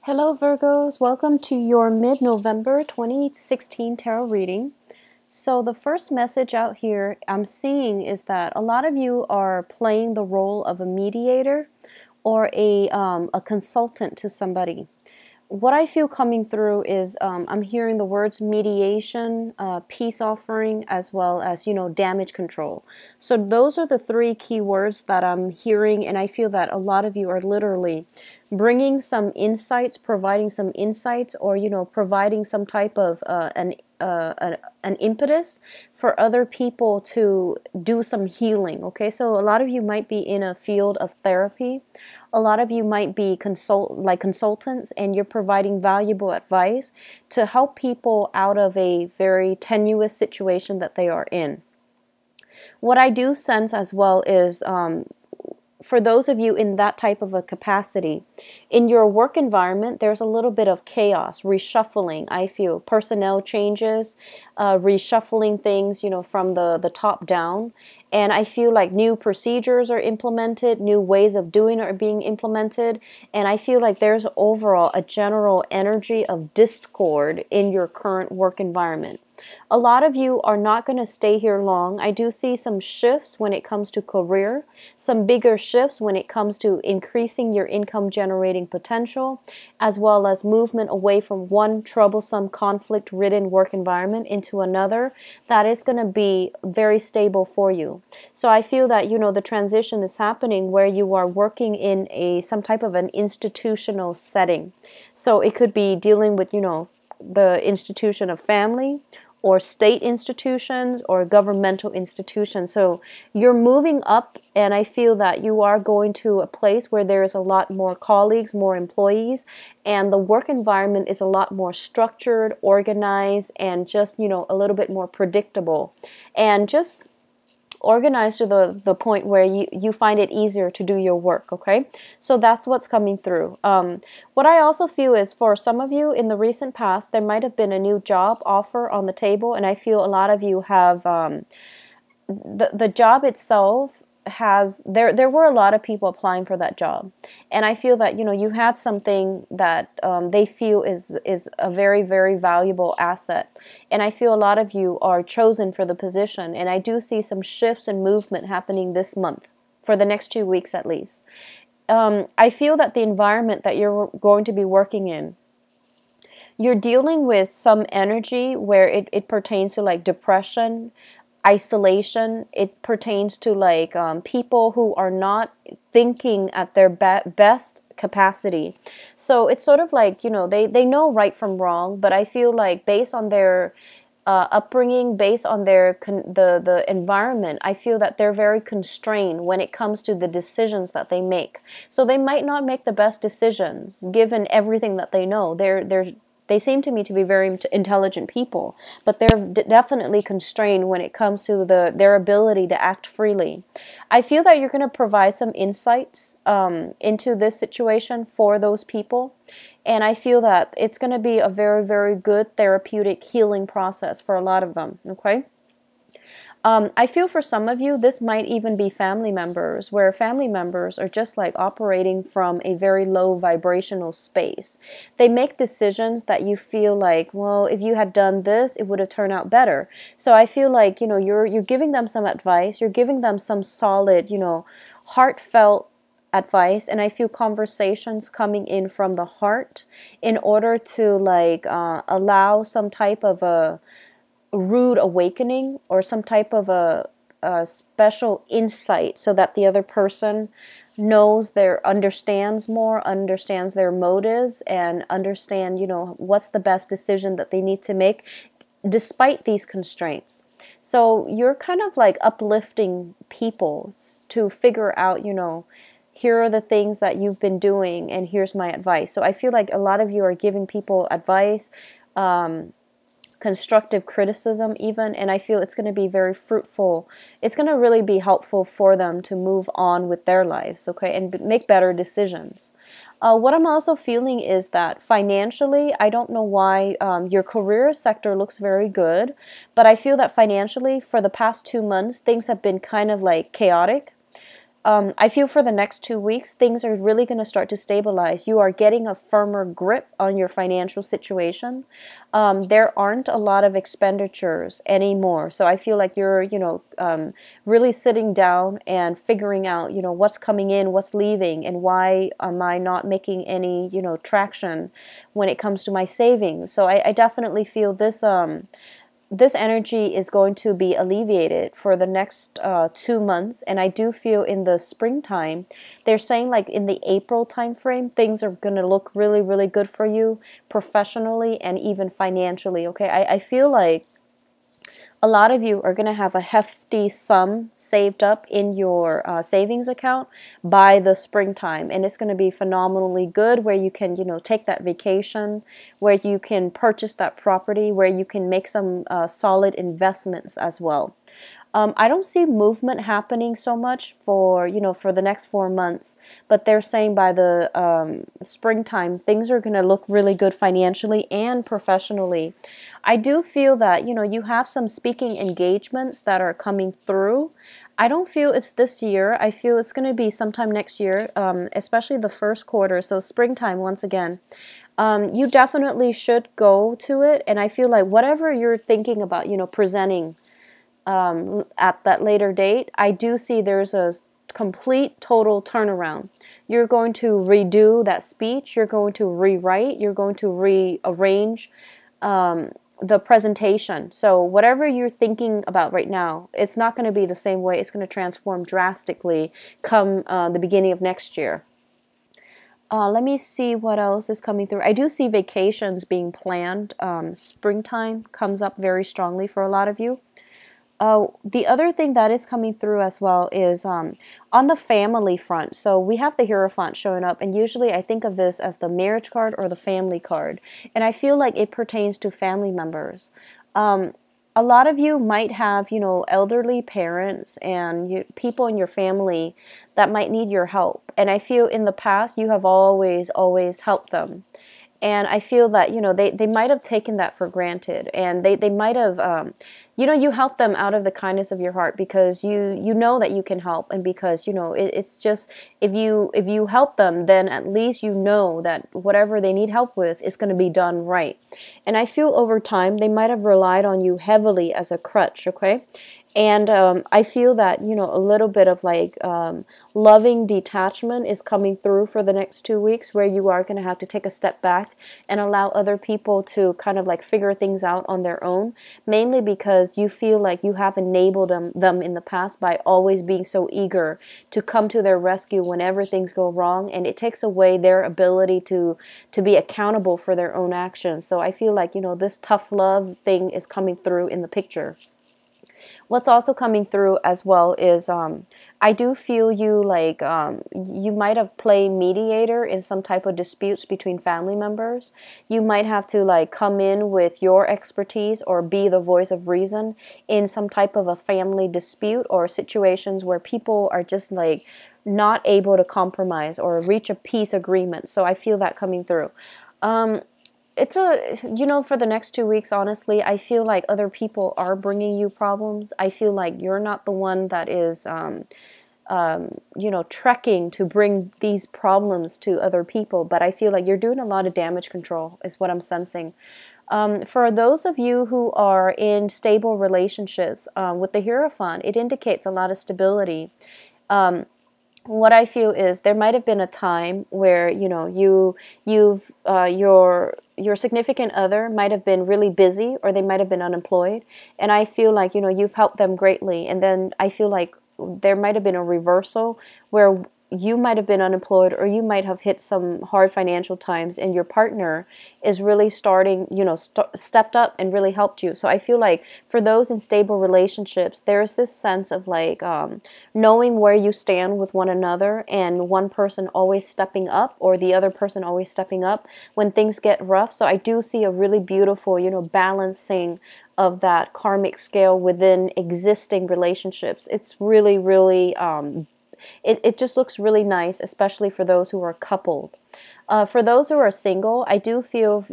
Hello Virgos, welcome to your mid-November 2016 tarot reading. So the first message out here I'm seeing is that a lot of you are playing the role of a mediator or a consultant to somebody. What I feel coming through is I'm hearing the words mediation, peace offering, as well as, damage control. So those are the three key words that I'm hearing, and I feel that a lot of you are literally bringing some insights, providing some insights, or, providing some type of an impetus for other people to do some healing. Okay, so a lot of you might be in a field of therapy. A lot of you might be consultants, and you're providing valuable advice to help people out of a very tenuous situation that they are in. What I do sense as well is for those of you in that type of a capacity, in your work environment, there's a little bit of chaos, reshuffling, I feel, personnel changes, reshuffling things, from the top down. And I feel like new procedures are implemented, new ways of doing are being implemented. And I feel like there's overall a general energy of discord in your current work environment. A lot of you are not going to stay here long. I do see some shifts when it comes to career, some bigger shifts when it comes to increasing your income generating potential, as well as movement away from one troublesome conflict-ridden work environment into another that is going to be very stable for you. So I feel that, the transition is happening where you are working in some type of an institutional setting. So it could be dealing with, the institution of family, or state institutions, or governmental institutions. So you're moving up, and I feel that you are going to a place where there is a lot more colleagues, more employees, and the work environment is a lot more structured, organized, and just, a little bit more predictable. And just organized to the point where you find it easier to do your work, okay? So that's what's coming through. What I also feel is for some of you in the recent past, there might have been a new job offer on the table, and I feel a lot of you have, the job itself has, there were a lot of people applying for that job, and I feel that you had something that they feel is a very, very valuable asset, and I feel a lot of you are chosen for the position, and I do see some shifts and movement happening this month for the next 2 weeks at least. I feel that the environment that you're going to be working in, you're dealing with some energy where it pertains to like depression, isolation. It pertains to like people who are not thinking at their best capacity. So it's sort of like, they know right from wrong, but I feel like based on their upbringing, based on their the environment, I feel that they're very constrained when it comes to the decisions that they make. So they might not make the best decisions given everything that they know. They seem to me to be very intelligent people, but they're definitely constrained when it comes to their ability to act freely. I feel that you're going to provide some insights into this situation for those people, and I feel that it's going to be a very, very good therapeutic healing process for a lot of them, okay? I feel for some of you, this might even be family members, where family members are just like operating from a very low vibrational space. They make decisions that you feel like, well, if you had done this, it would have turned out better. So I feel like, you're giving them some advice, you're giving them some solid, heartfelt advice, and I feel conversations coming in from the heart in order to like allow some type of a rude awakening or some type of a special insight so that the other person knows understands their motives, and understand, what's the best decision that they need to make despite these constraints. So you're kind of like uplifting people to figure out, here are the things that you've been doing and here's my advice. So I feel like a lot of you are giving people advice, constructive criticism even, and I feel it's going to be very fruitful. It's going to really be helpful for them to move on with their lives, okay, and make better decisions. What I'm also feeling is that financially, I don't know why your career sector looks very good, but I feel that financially for the past 2 months, things have been kind of like chaotic. I feel for the next 2 weeks, things are really going to start to stabilize. You are getting a firmer grip on your financial situation. There aren't a lot of expenditures anymore. So I feel like you're, really sitting down and figuring out, what's coming in, what's leaving, and why am I not making any, traction when it comes to my savings. So I definitely feel this energy is going to be alleviated for the next 2 months. And I do feel in the springtime, they're saying like in the April time frame, things are going to look really, really good for you professionally and even financially. Okay, I feel like a lot of you are going to have a hefty sum saved up in your savings account by the springtime, and it's going to be phenomenally good, where you can, take that vacation, where you can purchase that property, where you can make some solid investments as well. I don't see movement happening so much for, for the next 4 months, but they're saying by the springtime, things are going to look really good financially and professionally. I do feel that, you have some speaking engagements that are coming through. I don't feel it's this year. I feel it's going to be sometime next year, especially the first quarter, so springtime once again. You definitely should go to it, and I feel like whatever you're thinking about, presenting at that later date, I do see there's a complete total turnaround. You're going to redo that speech, you're going to rewrite, you're going to rearrange the presentation. So whatever you're thinking about right now, it's not going to be the same way. It's going to transform drastically come the beginning of next year. Let me see what else is coming through. I do see vacations being planned. Springtime comes up very strongly for a lot of you. The other thing that is coming through as well is on the family front. So we have the Hierophant showing up, and usually I think of this as the marriage card or the family card. And I feel like it pertains to family members. A lot of you might have, elderly parents and people in your family that might need your help. And I feel in the past you have always, always helped them. And I feel that, they might have taken that for granted, and they might have, you help them out of the kindness of your heart because you know that you can help, and because, it's just, if you help them, then at least you know that whatever they need help with is going to be done right. And I feel over time they might have relied on you heavily as a crutch, okay? And I feel that, a little bit of like loving detachment is coming through for the next 2 weeks, where you are going to have to take a step back and allow other people to kind of like figure things out on their own, mainly because you feel like you have enabled them in the past by always being so eager to come to their rescue whenever things go wrong, and it takes away their ability to be accountable for their own actions. So I feel like, this tough love thing is coming through in the picture. What's also coming through as well is I do feel you like you might have played mediator in some type of disputes between family members. You might have to like come in with your expertise or be the voice of reason in some type of a family dispute or situations where people are just like not able to compromise or reach a peace agreement. So I feel that coming through. It's for the next 2 weeks, honestly, I feel like other people are bringing you problems. I feel like you're not the one that is, trekking to bring these problems to other people, but I feel like you're doing a lot of damage control is what I'm sensing. For those of you who are in stable relationships, with the Hierophant, it indicates a lot of stability. What I feel is there might have been a time where your significant other might have been really busy, or they might have been unemployed, and I feel like you've helped them greatly, and then I feel like there might have been a reversal where you might have been unemployed, or you might have hit some hard financial times, and your partner is really starting, stepped up and really helped you. So I feel like for those in stable relationships, there's this sense of like knowing where you stand with one another, and one person always stepping up, or the other person always stepping up when things get rough. So I do see a really beautiful, balancing of that karmic scale within existing relationships. It's really, really it just looks really nice, especially for those who are coupled. For those who are single, I do feel,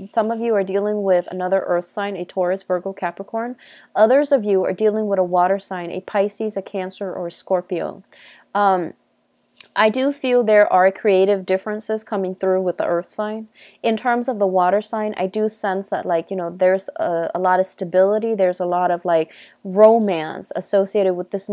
some of you are dealing with another earth sign, a Taurus, Virgo, Capricorn. Others of you are dealing with a water sign, a Pisces, a Cancer, or a Scorpio. I do feel there are creative differences coming through with the earth sign. In terms of the water sign, I do sense that, like, there's a lot of stability. There's a lot of like romance associated with this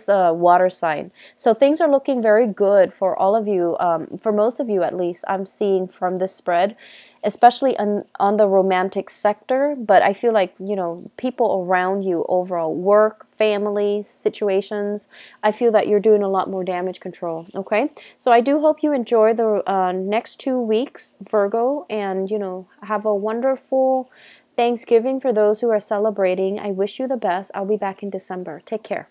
water sign. So things are looking very good for all of you, for most of you at least, I'm seeing from this spread, especially on the romantic sector. But I feel like, people around you, overall work, family, situations, I feel that you're doing a lot more damage control, okay? So I do hope you enjoy the next 2 weeks, Virgo, and, have a wonderful Thanksgiving for those who are celebrating. I wish you the best. I'll be back in December. Take care.